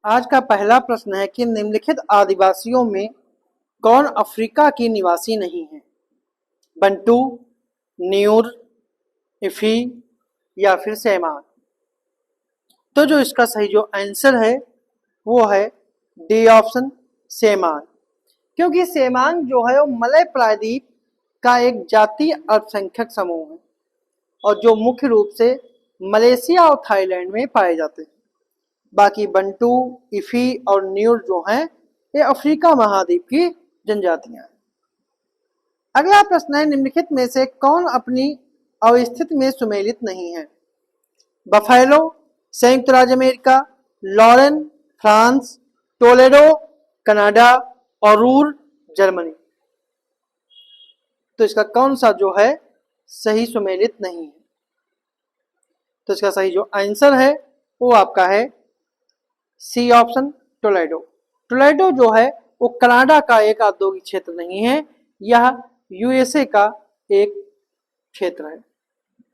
आज का पहला प्रश्न है कि निम्नलिखित आदिवासियों में कौन अफ्रीका की निवासी नहीं है? बंटू, न्यूर, इफी या फिर सेमान। तो जो इसका सही जो आंसर है वो है डी ऑप्शन, सेमान। क्योंकि सेमान जो है वो मलय प्रायद्वीप का एक जातीय अल्पसंख्यक समूह है और जो मुख्य रूप से मलेशिया और थाईलैंड में पाए जाते हैं। बाकी बंटू, इफी और न्यूर जो हैं ये अफ्रीका महाद्वीप की जनजातियां हैं। अगला प्रश्न है निम्नलिखित में से कौन अपनी अवस्थिति में सुमेलित नहीं है? बफेलो, संयुक्त राज्य America, Lorraine France, Toledo Canada और रूर जर्मनी। तो इसका कौन सा जो है सही सुमेलित नहीं है? तो इसका सही जो आंसर है वो आपका है सी ऑप्शन, टोलेडो। टोलेडो जो है वो कनाडा का एक औद्योगिक क्षेत्र नहीं है, यह यूएसए का एक क्षेत्र है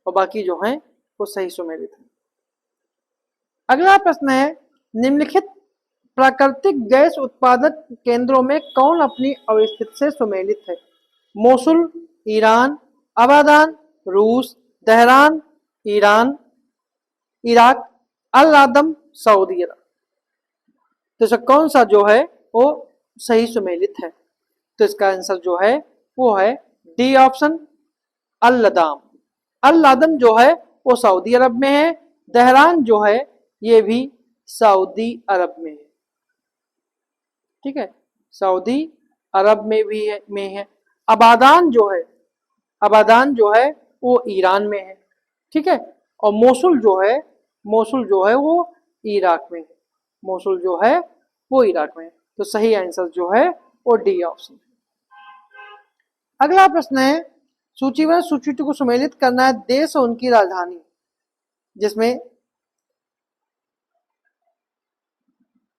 और बाकी जो है वो सही सुमेलित है। अगला प्रश्न है निम्नलिखित प्राकृतिक गैस उत्पादक केंद्रों में कौन अपनी अवस्थिति से सुमेलित है? मोसुल ईरान, अबादान रूस, तेहरान ईरान, इराक, अल आदम सऊदी अरब। तो इसका कौन सा जो है वो सही सुमेलित है? तो इसका आंसर जो है वो है डी ऑप्शन, अल लदाम। अल आदम जो है वो सऊदी अरब में है, तेहरान जो है ये भी सऊदी अरब में है। ठीक है, सऊदी अरब में भी है। अबादान जो है वो ईरान में है। ठीक है, और मोसुल जो है वो इराक में है। मोसुल जो है वो इराक में है। तो सही आंसर जो है वो डी ऑप्शन। अगला प्रश्न है सूचीबद्ध सूचियों को सुमेलित करना है देश और उनकी राजधानी, जिसमें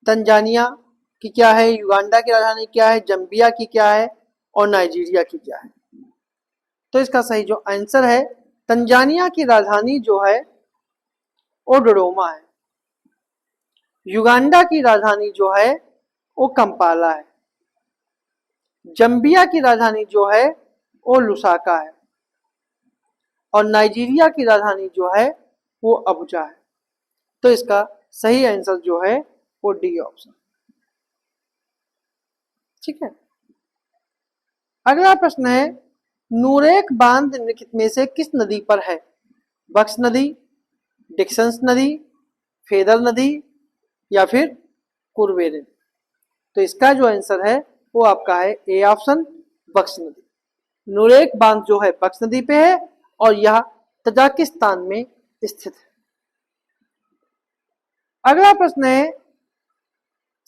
तंजानिया की क्या है, युगांडा की राजधानी क्या है, जम्बिया की क्या है और नाइजीरिया की क्या है। तो इसका सही जो आंसर है तंजानिया की राजधानी जो है वो डोडोमा है। युगांडा की राजधानी जो है वो कंपाला है। जम्बिया की राजधानी जो है वो लुसाका है और नाइजीरिया की राजधानी जो है वो अबुजा है। तो इसका सही आंसर जो है वो डी ऑप्शन। ठीक है, अगला प्रश्न है नूरेक बांध निम्नलिखित में से किस नदी पर है? बक्स नदी, डिक्संस नदी, फेदर नदी या फिर कुरवेरे। तो इसका जो आंसर है वो आपका है ए ऑप्शन, बक्स नदी। नूरेक बांध जो है बक्स नदी पे है और यह तजाकिस्तान में स्थित है। अगला प्रश्न है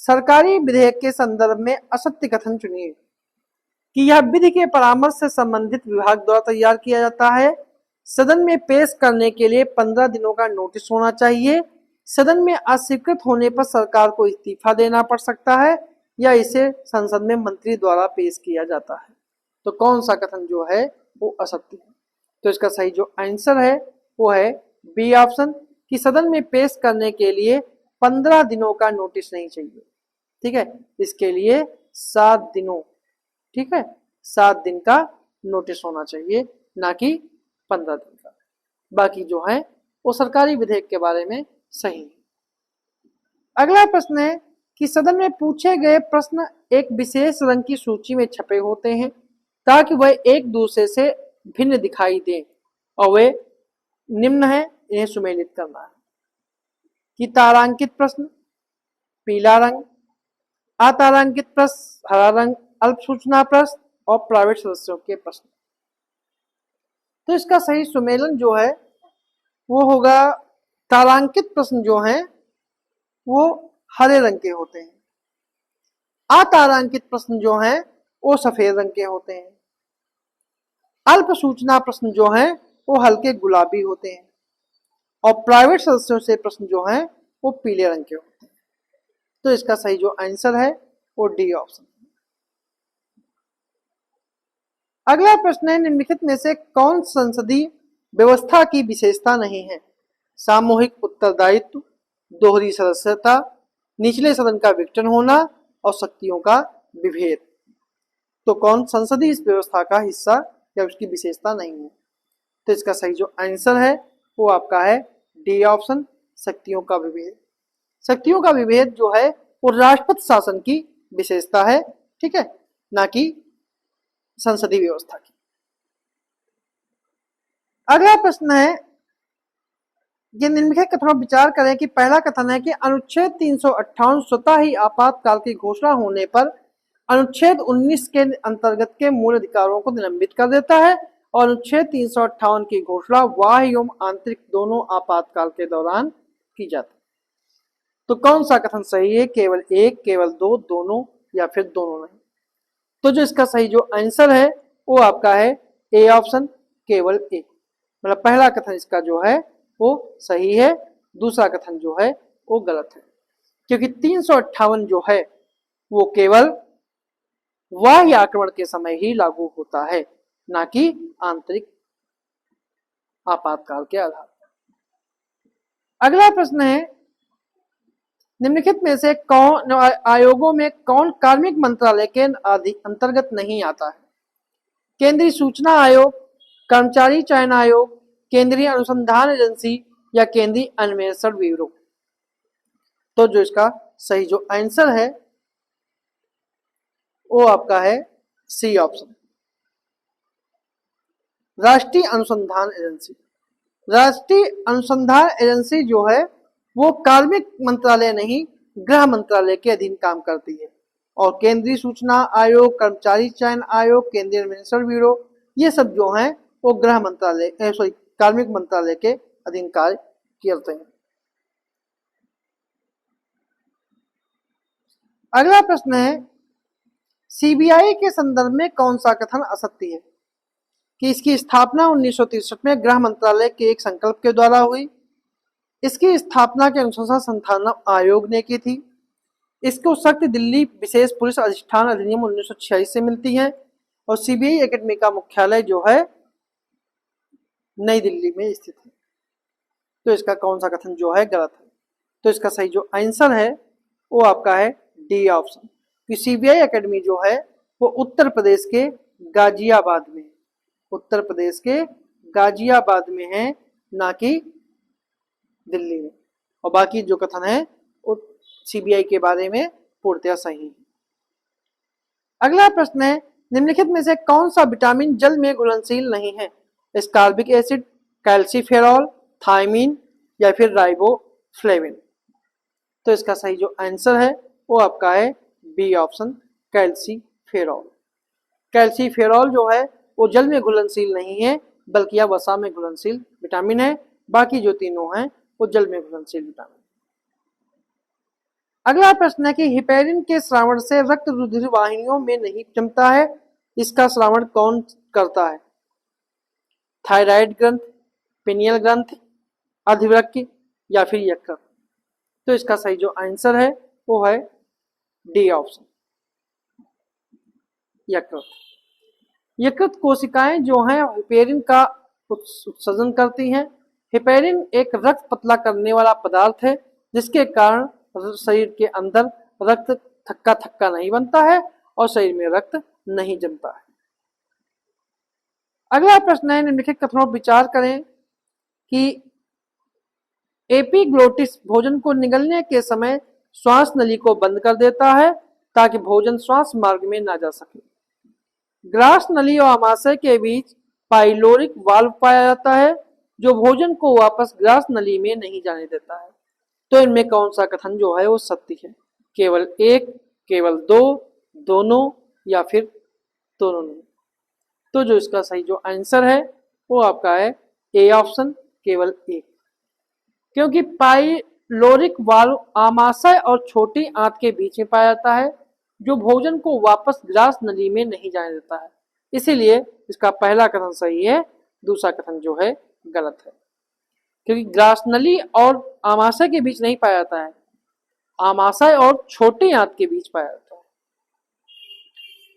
सरकारी विधेयक के संदर्भ में असत्य कथन चुनिए कि यह विधि के परामर्श से संबंधित विभाग द्वारा तैयार किया जाता है, सदन में पेश करने के लिए 15 दिनों का नोटिस होना चाहिए, सदन में अस्वीकृत होने पर सरकार को इस्तीफा देना पड़ सकता है या इसे संसद में मंत्री द्वारा पेश किया जाता है। तो कौन सा कथन जो है वो असत्य है? तो इसका सही जो आंसर है वो है बी ऑप्शन कि सदन में पेश करने के लिए 15 दिनों का नोटिस नहीं चाहिए। ठीक है, इसके लिए 7 दिनों, ठीक है, 7 दिन का नोटिस होना चाहिए, ना कि 15 दिन का। बाकी जो है वो सरकारी विधेयक के बारे में सही है। अगला प्रश्न है कि सदन में पूछे गए प्रश्न एक विशेष रंग की सूची में छपे होते हैं ताकि वह एक दूसरे से भिन्न दिखाई दे और वे निम्न है, इन्हें सुमेलित करना है कि तारांकित प्रश्न पीला रंग, अतारांकित प्रश्न हरा रंग, अल्प सूचना प्रश्न और प्राइवेट सदस्यों के प्रश्न। तो इसका सही सुमेलन जो है वो होगा तारांकित प्रश्न जो हैं वो हरे रंग के होते हैं, अतारांकित प्रश्न जो हैं वो सफेद रंग के होते हैं, अल्प सूचना प्रश्न जो हैं वो हल्के गुलाबी होते हैं और प्राइवेट सदस्यों से प्रश्न जो हैं वो पीले रंग के होते हैं। तो इसका सही जो आंसर है वो डी ऑप्शन। अगला प्रश्न है निम्नलिखित में से कौन संसदीय व्यवस्था की विशेषता नहीं है? सामूहिक उत्तरदायित्व, दोहरी सदस्यता, निचले सदन का विघटन होना और शक्तियों का विभेद। तो कौन संसदीय इस व्यवस्था का हिस्सा या उसकी विशेषता नहीं है। तो इसका सही जो आंसर है वो आपका है डी ऑप्शन, शक्तियों का विभेद। शक्तियों का विभेद जो है वो राष्ट्रपति शासन की विशेषता है, ठीक है, ना कि संसदीय व्यवस्था की। अगला प्रश्न है, ये निम्नलिखित कथनों पर विचार करें कि पहला कथन है कि अनुच्छेद 358 स्वतः ही आपातकाल की घोषणा होने पर अनुच्छेद 19 के अंतर्गत के मूल अधिकारों को निलंबित कर देता है और अनुच्छेद 358 की घोषणा बाह्य एवं आंतरिक दोनों आपातकाल के दौरान की जाती है। तो कौन सा कथन सही है, केवल एक, केवल दो, दोनों या फिर दोनों नहीं। तो जो इसका सही जो आंसर है वो आपका है ए ऑप्शन, केवल एक। मतलब पहला कथन इसका जो है वो सही है, दूसरा कथन जो है वो गलत है, क्योंकि 358 जो है वो केवल बाह्य आक्रमण के समय ही लागू होता है, ना कि आंतरिक आपातकाल के आधार पर। अगला प्रश्न है, निम्नलिखित में से कौन आयोगों में कौन कार्मिक मंत्रालय के अंतर्गत नहीं आता है। केंद्रीय सूचना आयोग, कर्मचारी चयन आयोग, केंद्रीय अनुसंधान एजेंसी या केंद्रीय अन्वेषण ब्यूरो। तो जो इसका सही जो आंसर है वो आपका है सी ऑप्शन, राष्ट्रीय अनुसंधान एजेंसी। राष्ट्रीय अनुसंधान एजेंसी जो है वो कार्मिक मंत्रालय नहीं, गृह मंत्रालय के अधीन काम करती है। और केंद्रीय सूचना आयोग, कर्मचारी चयन आयोग, केंद्रीय अन्वेषण ब्यूरो, ये सब जो हैं वो गृह मंत्रालय कार्मिक मंत्रालय के अधीन कार्य करते हैं। अगला प्रश्न है, सीबीआई के संदर्भ में कौन सा कथन असत्य है। कि इसकी स्थापना 1963 में गृह मंत्रालय के एक संकल्प के द्वारा हुई। इसकी स्थापना के अनुशंसा संस्थान आयोग ने की थी। इसको शक्ति दिल्ली विशेष पुलिस अधिष्ठान अधिनियम 1946 से मिलती है और सीबीआई एकेडमी का मुख्यालय जो है नई दिल्ली में स्थित है। तो इसका कौन सा कथन जो है गलत है। तो इसका सही जो आंसर है वो आपका है डी ऑप्शन, कि सीबीआई एकेडमी जो है वो उत्तर प्रदेश के गाजियाबाद में, उत्तर प्रदेश के गाजियाबाद में है, ना कि दिल्ली में। और बाकी जो कथन है वो सीबीआई के बारे में पूर्णतः सही है। अगला प्रश्न है, निम्नलिखित में से कौन सा विटामिन जल में घुलनशील नहीं है। एस्कॉर्बिक एसिड, कैल्सीफेरॉल, थायमीन या फिर राइबोफ्लेविन। तो इसका सही जो आंसर है वो आपका है बी ऑप्शन, कैल्सीफेरॉल। कैल्सीफेरॉल जो है वो जल में घुलनशील नहीं है, बल्कि यह वसा में घुलनशील विटामिन है। बाकी जो तीनों हैं वो जल में घुलनशील विटामिन। अगला प्रश्न है कि हिपेरिन के श्रावण से रक्त रुधिर वाहिनियों में नहीं जमता है, इसका श्रावण कौन करता है। थायराइड ग्रंथ, पिनियल ग्रंथ, अधिवृक्क या फिर यकृत। तो इसका सही जो आंसर है वो है डी ऑप्शन, यकृत। यकृत कोशिकाएं जो हैं हिपेरिन का उत्सर्जन करती हैं। हिपेरिन एक रक्त पतला करने वाला पदार्थ है, जिसके कारण शरीर के अंदर रक्त थक्का थक्का नहीं बनता है और शरीर में रक्त नहीं जमता है। अगला प्रश्न है, निम्नलिखित कथनों पर विचार करें कि एपिग्लोटिस भोजन को निगलने के समय श्वास नली को बंद कर देता है ताकि भोजन श्वास मार्ग में ना जा सके। ग्रास नली और आमाशय के बीच पाइलोरिक वाल्व पाया जाता है जो भोजन को वापस ग्रास नली में नहीं जाने देता है। तो इनमें कौन सा कथन जो है वो सत्य है। केवल एक, केवल दो, दोनों या फिर दोनों नहीं। तो जो इसका सही जो आंसर है वो आपका है ए ऑप्शन, केवल एक। क्योंकि पाइलोरिक वाल्व आमाशय और छोटी आंत के बीच में पाया जाता है जो भोजन को वापस ग्रास नली में नहीं जाने देता है। इसीलिए इसका पहला कथन सही है, दूसरा कथन जो है गलत है। क्योंकि ग्रास नली और आमाशय के बीच नहीं पाया जाता है, आमाशय और छोटी आंत के बीच पाया जाता है।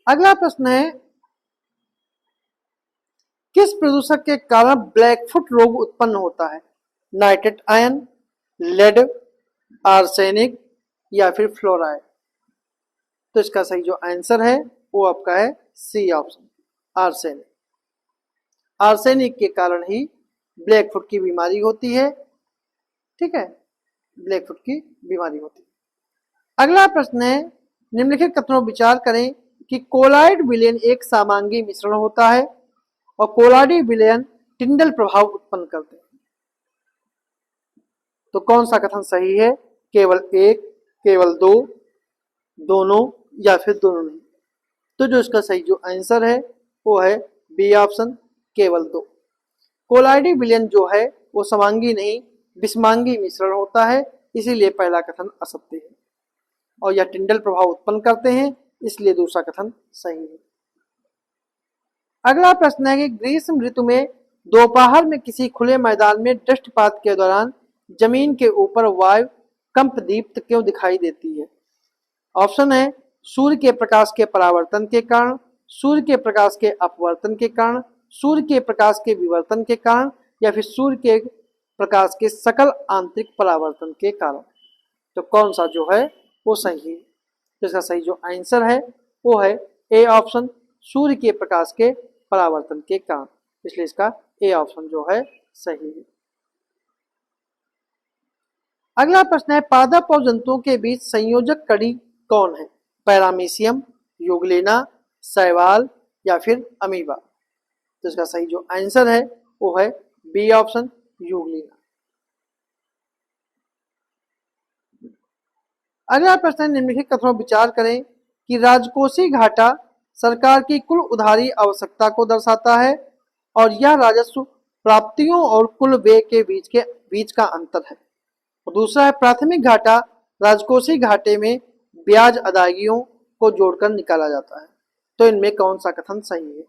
अगला प्रश्न है, किस प्रदूषक के कारण ब्लैकफुट रोग उत्पन्न होता है। नाइट्रेट आयन, लेड, आर्सेनिक या फिर फ्लोराइड। तो इसका सही जो आंसर है वो आपका है सी ऑप्शन, आर्सेनिक। आर्सेनिक के कारण ही ब्लैक फुट की बीमारी होती है। ठीक है, ब्लैक फुट की बीमारी होती है। अगला प्रश्न है, निम्नलिखित कथनों पर विचार करें कि कोलाइड विलयन एक समांगी मिश्रण होता है और कोलाडी विलयन टिंडल प्रभाव उत्पन्न करते हैं। तो कौन सा कथन सही है? केवल एक, केवल दो, दोनों या फिर दोनों नहीं। तो जो इसका सही जो आंसर है वो है बी ऑप्शन, केवल दो। कोलाइडी विलयन जो है वो समांगी नहीं विषमांगी मिश्रण होता है, इसीलिए पहला कथन असत्य है। और यह टिंडल प्रभाव उत्पन्न करते हैं, इसलिए दूसरा कथन सही है। अगला प्रश्न है कि ग्रीष्म ऋतु में दोपहर में किसी खुले मैदान में दृष्टिपात के दौरान जमीन के ऊपर वायु कंपदीप्त क्यों दिखाई देती है? ऑप्शन है सूर्य के प्रकाश के परावर्तन के कारण, सूर्य के प्रकाश के अपवर्तन के कारण, सूर्य के प्रकाश के विवर्तन के कारण, या फिर सूर्य के प्रकाश के सकल आंतरिक परावर्तन के कारण। तो कौन सा जो है वो सही है? तो इसका सही जो आंसर है वो है ए ऑप्शन, सूर्य के प्रकाश के परावर्तन के कारण, इसलिए इसका ए ऑप्शन जो है सही है। अगला प्रश्न है, पादप और जंतुओं के बीच संयोजक कड़ी कौन है? पैरामीशियम, यूग्लिना, शैवाल या फिर अमीबा। तो इसका सही जो आंसर है वो है बी ऑप्शन, यूग्लिना। अगला प्रश्न, निम्नलिखित कथनों पर विचार करें कि राजकोषीय घाटा सरकार की कुल उधारी आवश्यकता को दर्शाता है और यह राजस्व प्राप्तियों और कुल व्यय के बीच का अंतर है। और दूसरा है प्राथमिक घाटा राजकोषीय घाटे में ब्याज अदायगियों को जोड़कर निकाला जाता है। तो इनमें कौन सा कथन सही है?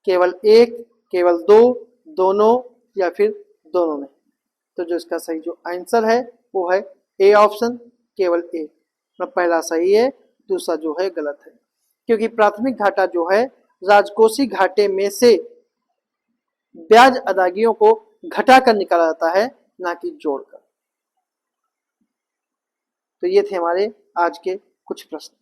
केवल एक, केवल दो, दोनों या फिर दोनों नहीं। तो जो इसका सही जो आंसर है वो है ए ऑप्शन, केवल एक। पहला सही है, दूसरा जो है गलत है, क्योंकि प्राथमिक घाटा जो है राजकोषीय घाटे में से ब्याज अदायगियों को घटाकर निकाला जाता है, ना कि जोड़कर। तो ये थे हमारे आज के कुछ प्रश्न।